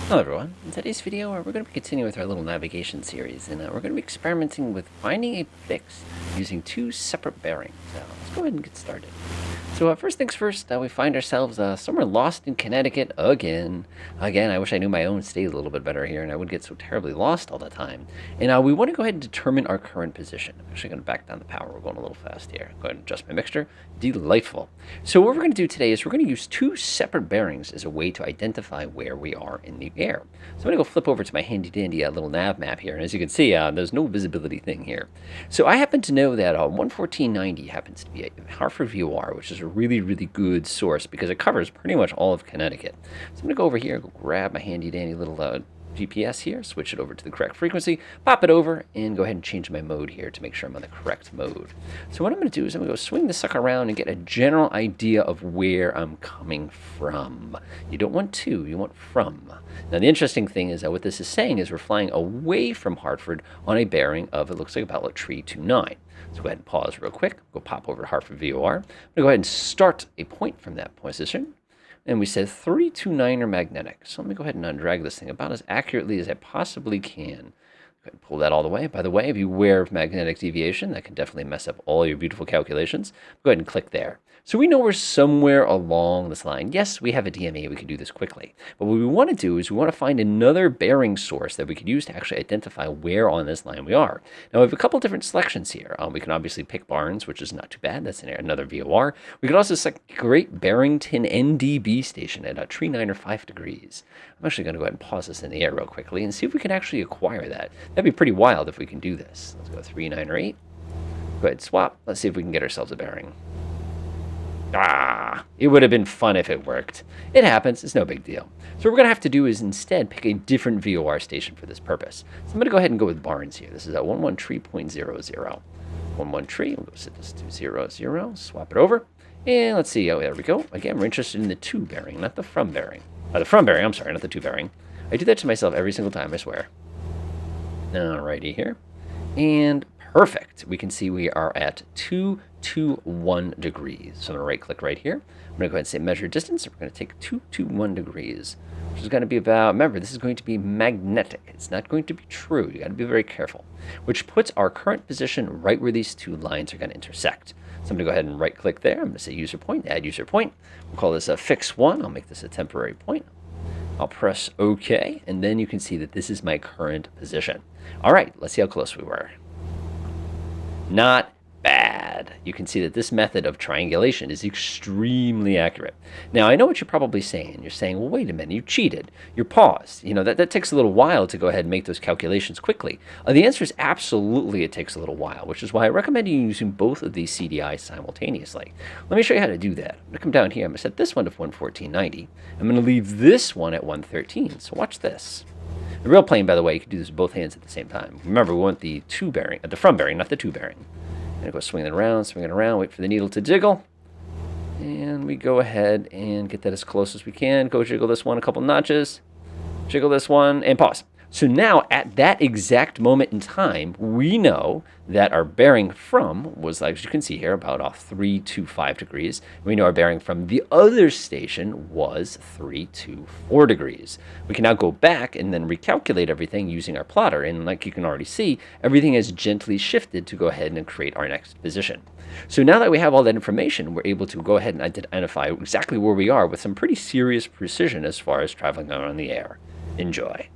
Hello everyone, in today's video we're going to be continuing with our little navigation series, and we're going to be experimenting with finding a fix using two separate bearings. Let's go ahead and get started. So first things first, we find ourselves somewhere lost in Connecticut again. Again, I wish I knew my own state a little bit better here and I wouldn't get so terribly lost all the time. And we want to go ahead and determine our current position. I'm actually going to back down the power. We're going a little fast here. Go ahead and adjust my mixture. Delightful. So what we're going to do today is we're going to use two separate bearings as a way to identify where we are in the air. So I'm going to go flip over to my handy dandy little nav map here. And as you can see, there's no visibility thing here. So I happen to know that 11490 happens to be a Hartford VOR, which is a really, really good source because it covers pretty much all of Connecticut. So I'm going to go over here, go grab my handy dandy little GPS here, switch it over to the correct frequency, pop it over, and go ahead and change my mode here to make sure I'm on the correct mode. So what I'm going to do is I'm going to go swing the sucker around and get a general idea of where I'm coming from. You don't want to, you want from. Now the interesting thing is that what this is saying is we're flying away from Hartford on a bearing of, it looks like about 329. So go ahead and pause real quick, go pop over to Hartford VOR. I'm going to go ahead and start a point from that position. And we said 329 are magnetic. So let me go ahead and undrag this thing about as accurately as I possibly can. Go ahead and pull that all the way. By the way, beware of magnetic deviation. That can definitely mess up all your beautiful calculations. Go ahead and click there. So we know we're somewhere along this line. Yes, we have a DME. We can do this quickly. But what we want to do is we want to find another bearing source that we could use to actually identify where on this line we are. Now, we have a couple different selections here. We can obviously pick Barnes, which is not too bad. That's another VOR. We could also select Great Barrington NDB station at 395 degrees. I'm actually going to go ahead and pause this in the air real quickly and see if we can actually acquire that. That'd be pretty wild if we can do this. Let's go 398. Go ahead and swap. Let's see if we can get ourselves a bearing. It would have been fun if it worked. It happens. It's no big deal. So what we're going to have to do is instead pick a different VOR station for this purpose. So I'm going to go ahead and go with Barnes here. This is at 113.00. 113. We'll go set this to 00. Swap it over. And let's see. Oh, there we go. Again, we're interested in the to bearing, not the from bearing. The from bearing, I'm sorry, not the to bearing. I do that to myself every single time, I swear. Alrighty here. And perfect. We can see we are at 221 degrees. So I'm going to right click right here. I'm going to go ahead and say measure distance. We're going to take 221 degrees, which is going to be about, remember, this is going to be magnetic. It's not going to be true. You got to be very careful, which puts our current position right where these two lines are going to intersect. So I'm going to go ahead and right click there. I'm going to say user point, add user point. We'll call this a fix one. I'll make this a temporary point. I'll press OK, and then you can see that this is my current position. All right, let's see how close we were. Not bad. You can see that this method of triangulation is extremely accurate. Now, I know what you're probably saying. You're saying, well, wait a minute, you cheated. You're paused. You know, that takes a little while to go ahead and make those calculations quickly. The answer is absolutely it takes a little while, which is why I recommend you using both of these CDIs simultaneously. Let me show you how to do that. I'm going to come down here. I'm going to set this one to 114.90. I'm going to leave this one at 113. So watch this. The real plane, by the way, you can do this with both hands at the same time. Remember, we want the to bearing, the from bearing, not the to bearing. And go swing it around, wait for the needle to jiggle. And we go ahead and get that as close as we can. Go jiggle this one a couple notches. Jiggle this one and pause. So now at that exact moment in time, we know that our bearing from was, as you can see here, about 325 degrees. We know our bearing from the other station was 324 degrees. We can now go back and then recalculate everything using our plotter. And like you can already see, everything has gently shifted to go ahead and create our next position. So now that we have all that information, we're able to go ahead and identify exactly where we are with some pretty serious precision as far as traveling around the air. Enjoy.